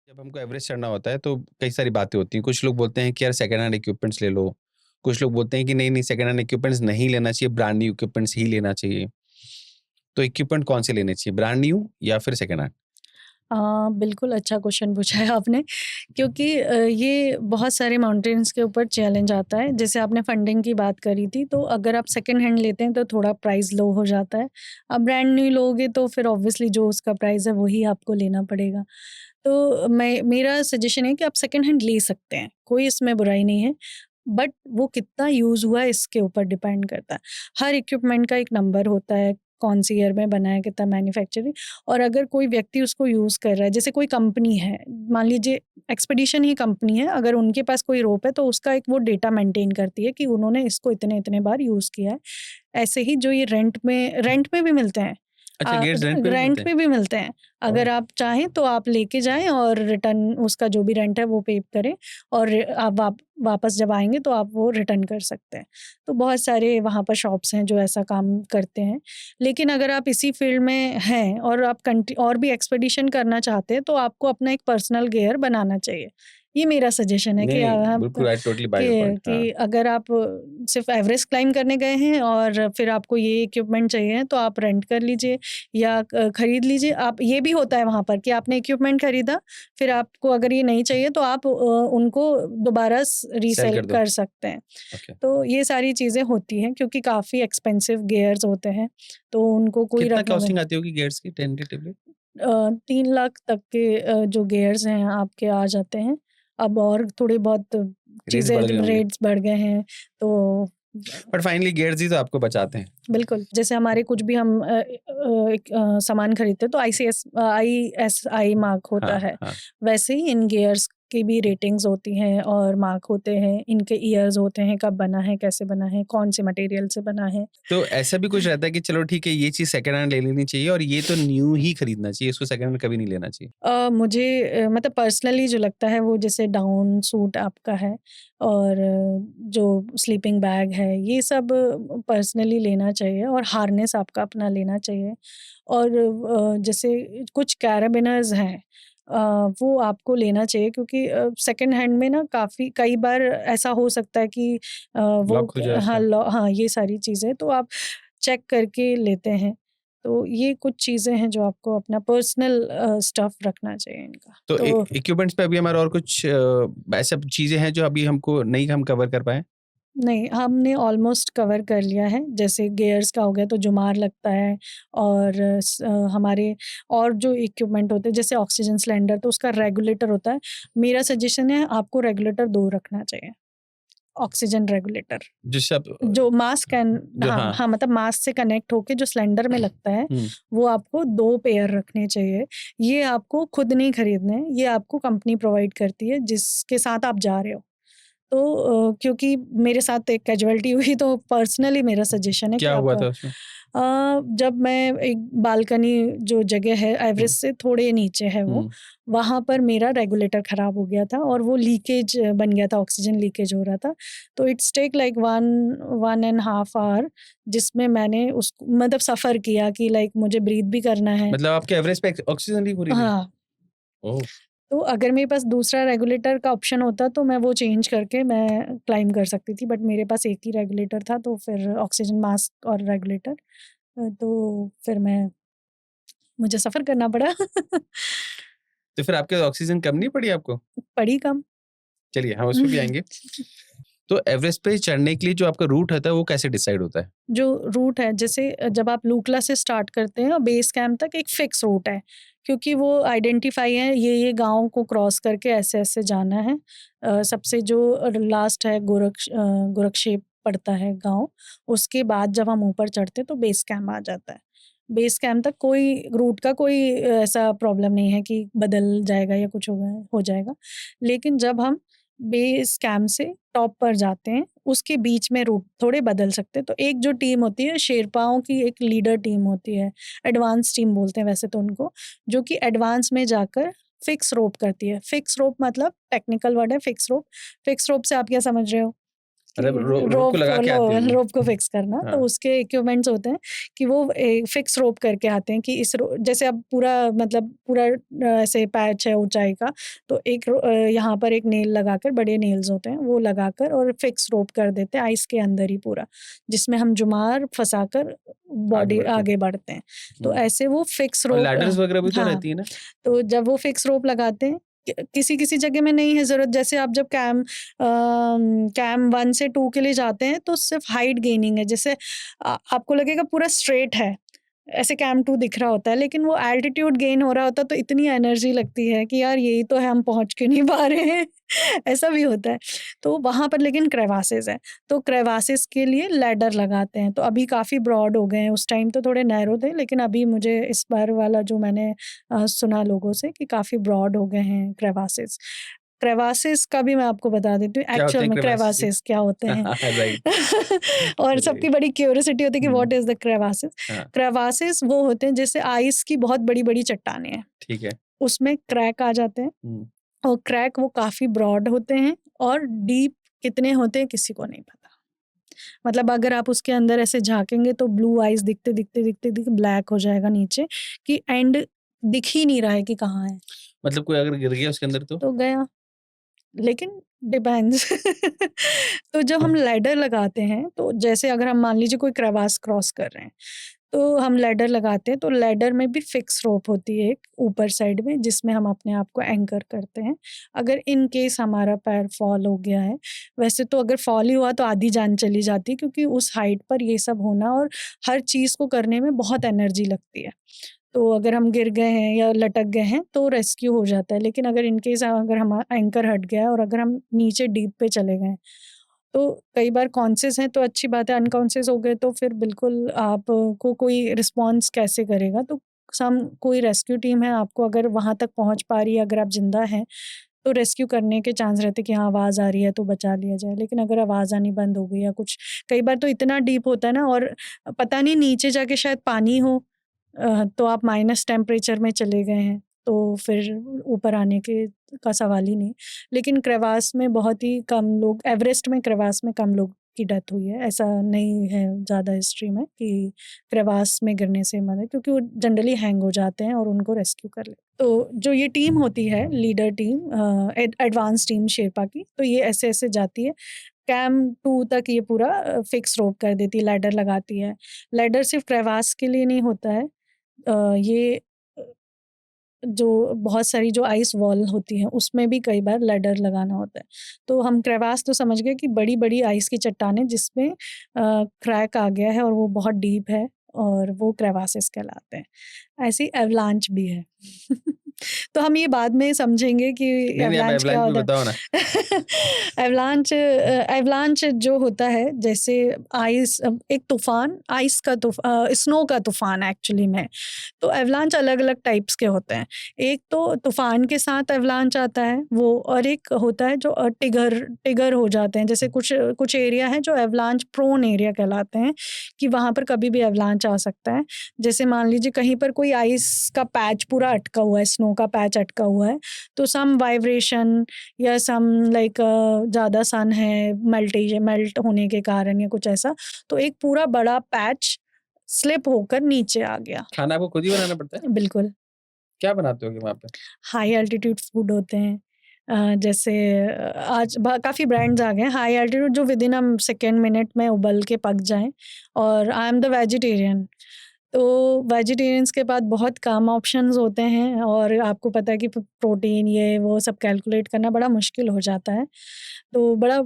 जब हमको एवरेस्ट चढ़ना होता है तो कई सारी बातें होती हैं। कुछ लोग बोलते हैं कि यार सेकंड हैंड इक्विपमेंट्स ले लो। कुछ लोग बोलते हैं कि नहीं, नहीं सेकंड हैंड इक्विपमेंट्स नहीं लेना चाहिए, ब्रांड न्यू इक्विपमेंट्स ही लेना चाहिए। तो इक्विपमेंट कौन से लेने चाहिए, ब्रांड न्यू या फिर सेकंड हैंड? बिल्कुल अच्छा क्वेश्चन पूछा है आपने क्योंकि ये बहुत सारे माउंटेन्स के ऊपर चैलेंज आता है। जैसे आपने फंडिंग की बात करी थी, तो अगर आप सेकंड हैंड लेते हैं तो थोड़ा प्राइस लो हो जाता है। आप ब्रांड न्यू लोगे तो फिर ऑब्वियसली जो उसका प्राइस है वही आपको लेना पड़ेगा। तो मेरा सजेशन है कि आप सेकंड हैंड ले सकते हैं, कोई इसमें बुराई नहीं है। बट वो कितना यूज़ हुआ है इसके ऊपर डिपेंड करता है। हर इक्विपमेंट का एक नंबर होता है, कौन सी ईयर में बना है, कितना मैन्युफैक्चरिंग। और अगर कोई व्यक्ति उसको यूज़ कर रहा है, जैसे कोई कंपनी है, मान लीजिए एक्सपीडिशन ही कंपनी है, अगर उनके पास कोई रोप है तो उसका एक वो डेटा मेंटेन करती है कि उन्होंने इसको इतने-इतने बार यूज़ किया है। ऐसे ही जो ये रेंट में भी मिलते हैं। अच्छा, गियर्स रेंट पे भी रेंट मिलते हैं? पे भी मिलते हैं। ओह! अगर आप चाहें तो आप लेके जाएँ और रिटर्न उसका जो भी रेंट है वो पे करें और आप वापस जब आएँगे तो आप वो रिटर्न कर सकते हैं। तो बहुत सारे वहाँ पर शॉप्स हैं जो ऐसा काम करते हैं। लेकिन अगर आप इसी फ़ील्ड में हैं और आप कंटि और भी एक्सपीडिशन करना चाहते हैं तो आपको अपना एक पर्सनल गियर बनाना चाहिए। ये मेरा सजेशन है कि नहीं, आप बिल्कुल I totally by your point. हाँ। कि अगर आप सिर्फ एवरेस्ट क्लाइंब करने गए हैं और फिर आपको ये इक्विपमेंट चाहिए तो आप रेंट कर लीजिए या खरीद लीजिए। आप ये भी होता है वहाँ पर कि आपने इक्विपमेंट खरीदा, फिर आपको अगर ये नहीं चाहिए तो आप उनको दोबारा सेल रीसेल कर दो। कर सकते हैं। ओके। तो ये सारी चीज़ें होती हैं क्योंकि काफ़ी एक्सपेंसिव गियर्स होते हैं, तो उनको कोई कितना रखने में कॉस्टिंग आती होगी गियर्स की टेंटेटिवली? 3 लाख तक के जो गियर्स हैं आपके आ जाते हैं। अब और थोड़ी बहुत रेट्स चीज़ें बढ़ गए होंगे। रेट्स बढ़ गए हैं तो बट फाइनली गियर्स ही तो आपको बचाते हैं। बिल्कुल, जैसे हमारे कुछ भी हम एक सामान खरीदते हैं तो आईएसआई मार्क होता हाँ, है। हाँ। वैसे ही इन गियर्स की भी रेटिंग्स होती हैं और मार्क होते हैं, इनके ईयर्स होते हैं, कब बना है, कैसे बना है, कौन से मटेरियल से बना है। तो ऐसा भी कुछ रहता है कि चलो ठीक है, ये चीज़ सेकंड हैंड ले लेनी चाहिए और ये तो न्यू ही खरीदना चाहिए, इसको सेकंड हैंड कभी नहीं लेना चाहिए? मुझे मतलब पर्सनली जो लगता है वो जैसे डाउन सूट आपका है और जो स्लीपिंग बैग है, ये सब पर्सनली लेना चाहिए और हार्नेस आपका अपना लेना चाहिए। और जैसे कुछ कैराबिनर्स हैं, वो आपको लेना चाहिए क्योंकि सेकंड हैंड में ना काफ़ी कई बार ऐसा हो सकता है कि वो लॉक खुल जाए हाँ उसका? हाँ, ये सारी चीज़ें तो आप चेक करके लेते हैं। तो ये कुछ चीज़ें हैं जो आपको अपना पर्सनल स्टफ़ रखना चाहिए इनका। तो तो इक्विपमेंट्स पे अभी हमारा और कुछ ऐसा चीज़ें हैं जो अभी हमको नहीं हम कवर कर पाएँ? नहीं, हमने ऑलमोस्ट कवर कर लिया है। जैसे गियर्स का हो गया तो जुमार लगता है और हमारे और जो इक्विपमेंट होते हैं जैसे ऑक्सीजन सिलेंडर तो उसका रेगुलेटर होता है। मेरा सजेशन है आपको रेगुलेटर 2 रखना चाहिए। Oxygen regulator. जिससे आप जो मास्क कैन जो हाँ, हाँ। हाँ, मतलब मास्क से कनेक्ट होके जो सिलेंडर में लगता है, हुँ। वो आपको 2 पेयर रखने चाहिए। ये आपको खुद नहीं खरीदने हैं, ये आपको कंपनी प्रोवाइड करती है जिसके साथ आप जा रहे हो। तो क्योंकि मेरे साथ एक कैजुअल्टी हुई तो पर्सनली मेरा सजेशन है कि क्या आप हुआ था उसमें? जब मैं एक बालकनी जो जगह है हुँ, एवरेस्ट से थोड़े नीचे है वो, हुँ। वहाँ पर मेरा रेगुलेटर ख़राब हो गया था और वो लीकेज बन गया था, ऑक्सीजन लीकेज हो रहा था। तो it's take like 1 and half hour जिसमें मैंने उस मतलब सफ़र किया कि लाइक मुझे ब्रीथ भी करना है। मतलब आपके एवरेज पे ऑक्सीजन लीक हो रही थी? हाँ। ओह! तो अगर मेरे पास दूसरा रेगुलेटर का ऑप्शन होता तो मैं वो चेंज करके मैं क्लाइंब कर सकती थी, बट मेरे पास एक ही रेगुलेटर था तो फिर ऑक्सीजन मास्क और रेगुलेटर तो फिर मुझे सफ़र करना पड़ा। तो फिर आपके ऑक्सीजन कम नहीं पड़ी आपको? पड़ी कम। चलिए हम उस पे भी आएँगे। तो एवरेस्ट पे चढ़ने के लिए जो आपका रूट होता है वो कैसे डिसाइड होता है? जो रूट है जैसे जब आप लूकला से स्टार्ट करते हैं और बेस कैंप तक एक फिक्स रूट है क्योंकि वो आइडेंटिफाई है ये गाँव को क्रॉस करके ऐसे-ऐसे जाना है। सबसे जो लास्ट है गोरक्षेप पड़ता है गाँव, उसके बाद जब हम ऊपर चढ़ते हैं तो बेस कैंप आ जाता है। बेस कैंप तक कोई रूट का कोई ऐसा प्रॉब्लम नहीं है कि बदल जाएगा या कुछ हो जाएगा। लेकिन जब हम बेस कैंप से टॉप पर जाते हैं, उसके बीच में रूट थोड़े बदल सकते हैं। तो एक जो टीम होती है शेरपाओं की एक लीडर टीम होती है, एडवांस टीम बोलते हैं वैसे तो उनको, जो कि एडवांस में जाकर फिक्स रोप करती है। फिक्स रोप मतलब टेक्निकल वर्ड है फिक्स रोप। फिक्स रोप से आप क्या समझ रहे हो? कि मतलब रोप को लगा के आती है वो? रोप को फिक्स करना। तो हाँ। उसके इक्विपमेंट्स होते हैं कि वो फिक्स रोप करके आते हैं कि जैसे अब पूरा मतलब पूरा ऐसे पैच है ऊंचाई का, तो यहाँ पर एक नेल लगाकर, बड़े नेल्स होते हैं वो लगाकर और फिक्स रोप कर देते हैं आइस के अंदर ही पूरा, जिसमें हम जुमार फंसाकर बॉडी आगे बढ़ते हैं। तो ऐसे वो फिक्स और रोप लैडर्स वगैरह भी तो हाँ, रहती है ना? तो जब वो फिक्स रोप लगाते हैं, किसी जगह में नहीं है ज़रूरत। जैसे आप जब कैम 1 से 2 के लिए जाते हैं तो सिर्फ हाइट गेनिंग है। जैसे आपको लगेगा पूरा स्ट्रेट है, ऐसे कैम 2 दिख रहा होता है, लेकिन वो एल्टीट्यूड गेन हो रहा होता है तो इतनी एनर्जी लगती है कि यार यही तो है, हम पहुँच क्यों नहीं पा रहे हैं। ऐसा भी होता है। तो वहाँ पर लेकिन क्रेवासेस है, तो क्रेवासेस के लिए लैडर लगाते हैं। तो अभी काफ़ी ब्रॉड हो गए हैं, उस टाइम तो थोड़े नैरो थे, लेकिन अभी मुझे इस बार वाला जो मैंने सुना लोगों से कि काफ़ी ब्रॉड हो गए हैं क्रेवासेस। क्रेवासेस का भी मैं आपको बता देती हूँ क्या होते एक्चुअल हैं में क्रेवासेस ये? क्रेवासेस क्या होते हैं। राइट, और राइट। सबकी बड़ी क्यूरियोसिटी होती है कि व्हाट इज़ द क्रेवासेस। हाँ, क्रेवासेस वो होते हैं जैसे आइस की बहुत बड़ी-बड़ी चट्टानें हैं, ठीक है। उसमें क्रैक आ जाते हैं। हुँ, और क्रैक वो काफ़ी ब्रॉड होते हैं और डीप कितने होते हैं किसी को नहीं पता। मतलब अगर आप उसके अंदर ऐसे झाँकेंगे तो ब्लू आइस दिखते ब्लैक हो जाएगा नीचे, कि एंड दिख ही नहीं रहा है कि कहाँ है। मतलब कोई अगर गिर गया उसके अंदर तो? तो गया, लेकिन डिपेंड्स। तो जब हम लैडर लगाते हैं, तो जैसे अगर हम मान लीजिए कोई क्रेवास क्रॉस कर रहे हैं, तो हम लैडर लगाते हैं, तो लैडर में भी फिक्स रोप होती है एक ऊपर साइड में, जिसमें हम अपने आप को एंकर करते हैं। अगर इन केस हमारा पैर फॉल हो गया है, वैसे तो अगर फॉल ही हुआ तो आधी जान चली जाती है, क्योंकि उस हाइट पर ये सब होना और हर चीज़ को करने में बहुत एनर्जी लगती है। तो अगर हम गिर गए हैं या लटक गए हैं तो रेस्क्यू हो जाता है। लेकिन अगर इन केस अगर हमारा एंकर हट गया है और अगर हम नीचे डीप पे चले गए हैं, तो कई बार कॉन्शियस हैं तो अच्छी बात है, अनकॉन्शियस हो गए तो फिर बिल्कुल आपको कोई रिस्पॉन्स कैसे करेगा? तो कोई रेस्क्यू टीम है, आपको अगर वहाँ तक पहुँच पा रही है, अगर आप ज़िंदा हैं, तो रेस्क्यू करने के चांस रहते हैं कि हाँ, आवाज़ आ रही है तो बचा लिया जाए। लेकिन अगर आवाज़ आनी बंद हो गई या कुछ, कई बार तो इतना डीप होता है ना, और पता नहीं नीचे जाके शायद पानी हो, तो आप माइनस टेम्परेचर में चले गए हैं, तो फिर ऊपर आने का सवाल ही नहीं। लेकिन क्रेवास में बहुत ही कम लोग, एवरेस्ट में क्रेवास में कम लोग की डेथ हुई है। ऐसा नहीं है ज़्यादा हिस्ट्री में कि क्रेवास में गिरने से मरे, क्योंकि वो जनरली हैंग हो जाते हैं और उनको रेस्क्यू कर ले। तो जो ये टीम होती है, leader team, advance team Sherpa की, तो ये ऐसे-ऐसे जाती है। कैम 2 तक ये पूरा फिक्स रोप कर देती है, लैडर लगाती है। लैडर सिर्फ़ क्रेवास के लिए नहीं होता है, ये अ, जो बहुत सारी जो आइस वॉल होती है, उसमें भी कई बार लैडर लगाना होता है। तो हम क्रेवास तो समझ गए कि बड़ी-बड़ी आइस की चट्टानें जिसमें क्रैक आ गया है और वो बहुत डीप है, और वो क्रेवासेस कहलाते हैं। ऐसे ही एवलांच भी है। तो हम ये बाद में समझेंगे कि नहीं, आप एवलांच क्या एवलांच भी होता बताओ ना। है। एवलांच जो होता है, जैसे एक तूफ़ान, स्नो का तूफ़ान एक्चुअली में। तो एवलांच अलग-अलग टाइप्स के होते हैं। एक तो तूफ़ान के साथ एवलांच आता है वो, और एक होता है जो टिगर हो जाते हैं। जैसे कुछ कुछ एरिया है जो एवलांच प्रोन एरिया कहलाते हैं, कि वहाँ पर कभी भी एवलांच आ सकता है। जैसे मान लीजिए कहीं पर कोई आइस का पैच पूरा अटका हुआ है, स्नो का पैच अटका हुआ है, तो सम वाइब्रेशन या सम लाइक ज़्यादा सन है, मेल्ट होने के कारण या कुछ ऐसा, तो एक पूरा बड़ा पैच स्लिप होकर नीचे आ गया। खाना आपको खुद ही बनाना पड़ता है? बिल्कुल। क्या बनाते होगे वहाँ पे? हाई एल्टीट्यूड फूड होते हैं। जैसे आज काफ़ी ब्रांड्स आ गए हैं हाई एल्टीट्यूड, जो विदिन सेकेंड मिनट में उबल के पक जाएँ। और आई एम द वेजिटेरियन, तो वेजिटेरियंस के पास बहुत कम ऑप्शंस होते हैं, और आपको पता है कि प्रोटीन ये वो सब कैलकुलेट करना बड़ा मुश्किल हो जाता है। तो बड़ा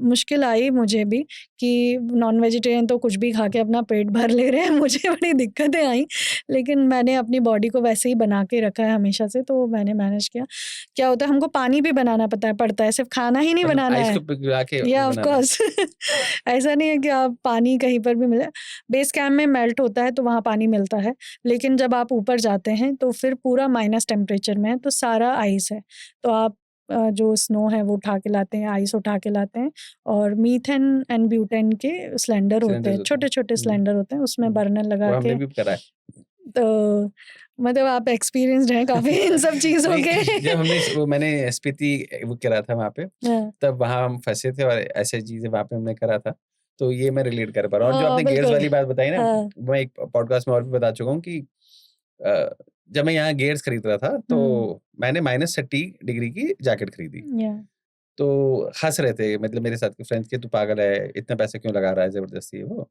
मुश्किल आई मुझे भी कि नॉन वेजिटेरियन तो कुछ भी खा के अपना पेट भर ले रहे हैं। मुझे बड़ी दिक्कतें आई, लेकिन मैंने अपनी बॉडी को वैसे ही बना के रखा है हमेशा से, तो मैंने मैनेज किया। क्या होता है, हमको पानी भी बनाना पड़ता है, सिर्फ़ खाना ही नहीं मतलब बनाना आइस है। को पिघला के या ऑफ बनाना है। कोर्स। ऐसा नहीं है कि आप पानी कहीं पर भी मिले। बेस कैंप में मेल्ट होता है तो वहाँ पानी मिलता है, लेकिन जब आप ऊपर जाते हैं तो फिर पूरा माइनस टेम्परेचर में है, तो सारा आइस है। तो आप जो स्नो है वो उठा के लाते हैं, आइस उठा के लाते हैं, और मीथेन एंड ब्यूटेन के सिलेंडर होते सिलेंडर्स हैं, होते हैं। छोटे-छोटे हुँ, सिलेंडर होते हैं, उसमें हुँ। बर्नर वो लगा हमने के भी करा है। तो मतलब आप एक्सपीरियंस्ड हैं काफ़ी इन सब चीज़ों नहीं, के। जब मैंने स्पीति वो करा था वहाँ पे, हाँ। तब वहाँ हम फँसे थे और ऐसी चीज़ें वहाँ पे हमने करा था। तो ये मैं रिलेट कर पा रहा हूँ और जो आपने गियर्स बिल्कुल। वाली बात बताई ना, हाँ। मैं एक पॉडकास्ट में और भी बता चुका हूँ कि जब मैं यहाँ गियर्स खरीद रहा था, तो मैंने -30 डिग्री की जैकेट खरीदी। या तो हँस रहे थे मतलब मेरे साथ के फ्रेंड्स कि तू पागल है, इतने पैसे क्यों लगा रहा है ज़बरदस्ती ये वो।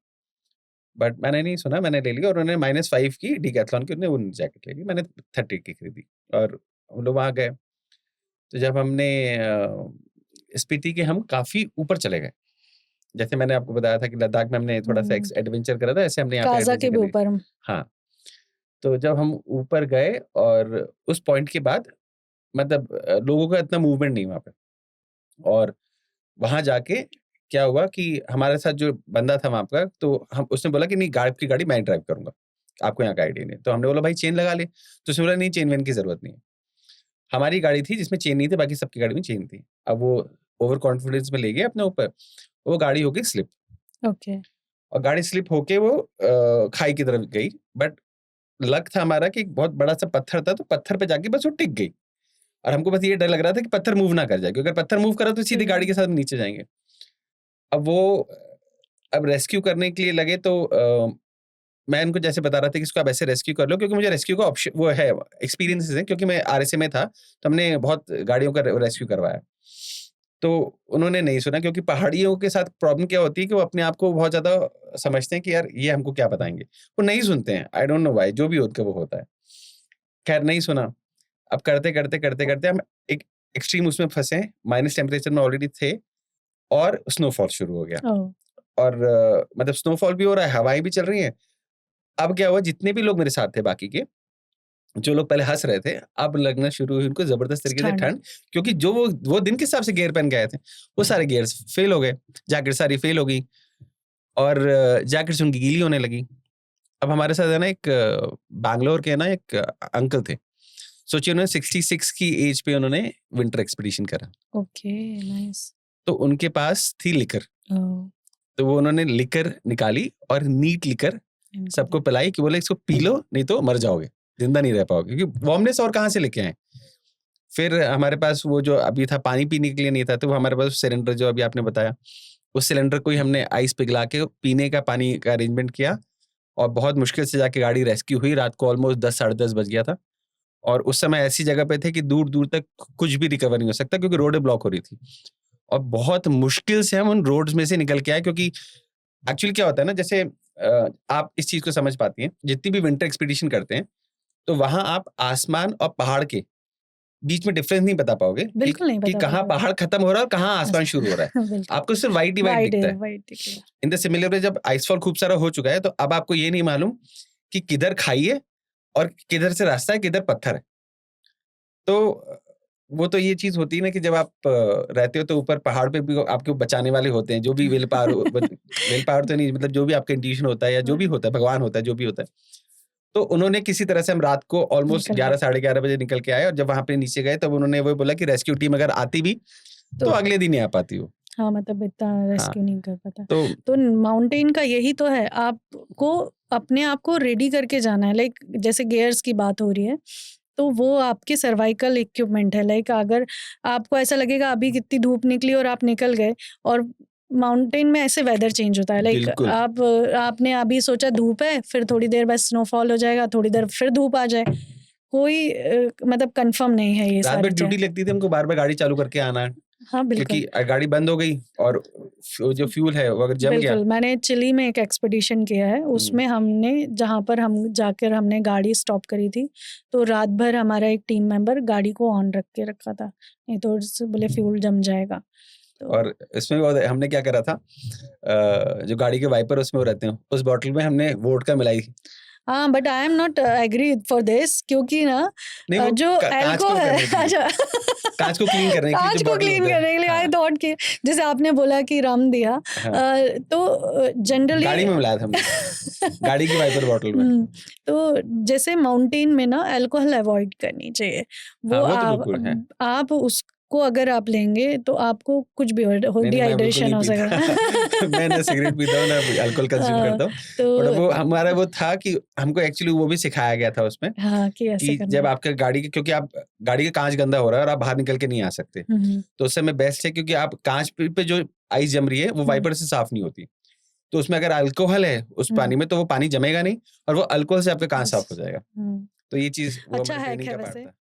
बट मैंने नहीं सुना, मैंने ले ली और उन्होंने -5 की डिकैथलॉन की उन्होंने वो जैकेट ले ली। मैंने 30 की खरीदी और हम लोग वहाँ गए। तो जब हमने स्पीति के हम काफ़ी ऊपर चले गए। जैसे मैंने आपको बताया था कि लद्दाख में हमने थोड़ा-सा हुँ। एडवेंचर करा था, ऐसे हमने यहाँ पे काज़ा एडवेंचर के भी करने ऊपर। हाँ, तो जब हम ऊपर गए और उस पॉइंट के बाद मतलब लोगों का इतना मूवमेंट नहीं वहाँ पे और वहाँ जाके क्या हुआ कि हमारे साथ जो बंदा था वहाँ का, तो हम उसने बोला कि नहीं आपकी गाड़ी मैं ड्राइव करूँगा, आपको यहाँ का आइडिया नहीं है। तो हमने बोला भाई चेन लगा ले, तो उसने बोला नहीं चेन-वेन की ज़रूरत नहीं है। हमारी गाड़ी थी जिसमें चेन नहीं थी, बाकी सबकी गाड़ी में चेन थी। अब वो ओवर कॉन्फिडेंस में ले गए अपने ऊपर, वो गाड़ी हो गई स्लिप ओके। और गाड़ी स्लिप होके वो खाई की तरफ गई। बट लक था हमारा कि एक बहुत बड़ा-सा पत्थर था, तो पत्थर पे जाके बस वो टिक गई और हमको बस ये डर लग रहा था कि पत्थर मूव ना कर जाए, क्योंकि अगर पत्थर मूव करा तो सीधे गाड़ी के साथ नीचे जाएँगे। अब वो अब रेस्क्यू करने के लिए लगे तो मैं इनको जैसे बता रहा था कि इसको आप ऐसे रेस्क्यू कर लो, क्योंकि मुझे रेस्क्यू का ऑप्शन वो है एक्सपीरियंसेस है, क्योंकि मैं आरएसए में था, तो हमने बहुत गाड़ियों का रेस्क्यू करवाया। तो उन्होंने नहीं सुना, क्योंकि पहाड़ियों के साथ प्रॉब्लम क्या होती है कि वो अपने आप को बहुत ज़्यादा समझते हैं कि यार ये हमको क्या बताएँगे। वो नहीं सुनते हैं, आई डोंट नो व्हाई, जो भी होता है वो होता है। खैर नहीं सुना। अब करते-करते हम एक एक्सट्रीम उसमें फँसे, माइनस टेम्परेचर में ऑलरेडी थे और स्नोफॉल शुरू हो गया ओह! और मतलब स्नोफॉल भी हो रहा है, हवाएँ भी चल रही हैं। अब क्या हुआ, जितने भी लोग मेरे साथ थे बाकी के, जो लोग पहले हँस रहे थे, अब लगना शुरू हुई उनको ज़बरदस्त तरीके से ठंड। ठंड, क्योंकि जो वो दिन के हिसाब से गियर पहन के आए थे, वो सारे गियर्स फेल हो गए, जैकेट सारी फेल हो गई और जैकेट्स उनकी गीली होने लगी। अब हमारे साथ है ना एक बैंगलोर के ना एक अंकल थे। सोचिए उन्होंने 66 की एज पे उन्होंने विंटर एक्सपीडिशन करा। Okay, nice. तो उनके पास थी लिकर, ओह! तो वो उन्होंने लिकर निकाली और नीट लिकर इनको सबको दे पिलाई कि बोले इसको पी लो नहीं तो मर जाओगे, ज़िंदा नहीं रह पाओगे, क्योंकि वार्मनेस और कहाँ से लेके आएँ? फिर हमारे पास वो जो अभी था पानी पीने के लिए नहीं था, तो वो हमारे पास सिलेंडर जो अभी आपने बताया, उस सिलेंडर को ही हमने आइस पिघला के पीने का पानी का अरेंजमेंट किया और बहुत मुश्किल से जाके गाड़ी रेस्क्यू हुई। रात को ऑलमोस्ट 10 साढ़े 10 बज गया था और उस समय ऐसी जगह पे थे कि दूर-दूर तक कुछ भी रिकवर नहीं हो सकता, क्योंकि रोडें ब्लॉक हो रही थी और बहुत मुश्किल से हम उन रोड्स में से निकल के आए, क्योंकि एक्चुअली क्या होता है ना, जैसे आप इस चीज़ को समझ पाती हैं, जितनी भी विंटर एक्सपीडिशन करते हैं, तो वहाँ आप आसमान और पहाड़ के बीच में डिफरेंस नहीं बता पाओगे बिल्कुल नहीं कि बता कहाँ पाओगे। पहाड़ खत्म हो रहा है और कहाँ आसमान शुरू हो रहा है। बिल्कुल, आपको सिर्फ व्हाइट ही व्हाइट वाइड दिखता है, है। वाइड दिखेगा। इन द सिमिलर वे जब आइसफॉल खूब सारा हो चुका है, तो अब आपको ये नहीं मालूम कि किधर खाई है और किधर से रास्ता है, किधर पत्थर है। तो वो तो ये चीज़ होती है ना कि जब आप रहते हो तो ऊपर पहाड़ पे भी आपको बचाने वाले होते हैं, जो भी विल पावर तो नहीं, मतलब जो भी आपका इंट्यूशन होता है या जो भी होता है, भगवान होता है, जो भी होता है। तो उन्होंने किसी तरह से हम रात को ऑलमोस्ट निकल गए। 11 साढ़े 11 बजे निकल के आए और जब वहाँ पे नीचे गए तब उन्होंने वो बोला कि रेस्क्यू टीम अगर आती भी, तो तो अगले दिन ही आ पाती वो। हाँ, मतलब इतना हाँ, रेस्क्यू नहीं कर पाता। तो तो माउंटेन का यही तो है, आपको अपने आप को रेडी करके जाना है। लाइक जैसे गियर्स की बात हो रही है, तो वो आपके सर्वाइकल इक्विपमेंट है। लाइक अगर आपको ऐसा लगेगा अभी कितनी धूप निकली और आप निकल गए, और माउंटेन में ऐसे वेदर चेंज होता है। लाइक बिल्कुल, आपने अभी सोचा धूप है, फिर थोड़ी देर बाद स्नोफॉल हो जाएगा, थोड़ी देर फिर धूप आ जाए। कोई मतलब कंफर्म नहीं है ये रात सारी भर ड्यूटी चीज़ें। लगती थी हमको बार-बार गाड़ी चालू करके आना है, हाँ, बिल्कुल। क्योंकि गाड़ी बंद हो गई और जो फ्यूल है वो अगर जम गया। बिल्कुल, मैंने चिली में एक एक्सपीडिशन किया है, हुँ, उसमें हमने जहाँ पर हम जाकर हमने गाड़ी स्टॉप करी थी, तो रात भर हमारा एक टीम मेंबर गाड़ी को ऑन रख के रखा था, नहीं तो उससे बोले फ्यूल जम जाएगा। तो और इसमें वो हमने क्या करा था, जो गाड़ी के वाइपर उसमें वो रहते हैं, उस बॉटल में हमने वोडका मिलाई। हाँ, but I am not agree for this, क्योंकि ना नहीं वो जो काँच एल्को को है करने के लिए, अच्छा काँच को क्लीन करने के लिए काँच जो को बॉटल क्लीन होता है। करने के लिए आई हाँ, थॉट कि जैसे आपने बोला कि रम दिया, हाँ, तो जनरली गाड़ी में मिलाया था हमने, गाड़ी की वाइपर बॉटल में। तो जैसे माउंटेन में ना अल्कोहल अवॉइड करनी चाहिए। हाँ, वो वो तो बिल्कुल है। आप को अगर आप लेंगे तो आपको कुछ भी हो नहीं, नहीं, मैं बिल्कुल डिहाइड्रेशन नहीं हो पीता। सकेगा। मैं ना सिगरेट पीता हूँ, ना अल्कोहल कंज़्यूम हाँ, करता हूँ। बट तो वो हमारा वो था कि हमको एक्चुअली वो भी सिखाया गया था उसमें हाँ, कि ऐसे कि करना जब है। आपके गाड़ी की, क्योंकि आप गाड़ी का काँच गंदा हो रहा है और आप बाहर निकल के नहीं आ सकते। हुँ, हुँ, तो उस समय बेस्ट है, क्योंकि आप काँच पे जो आइस जम रही है वो हुँ, वाइपर से साफ नहीं होती। तो उसमें अगर अल्कोहल है उस हुँ, पानी में, तो वो पानी जमेगा नहीं और वो अल्कोहल से आपका काँच साफ हो बस जाएगा। हुँ। तो ये चीज़ वो अच्छा हमारे हैक ट्रेनिंग है का पार्ट वैसे। था।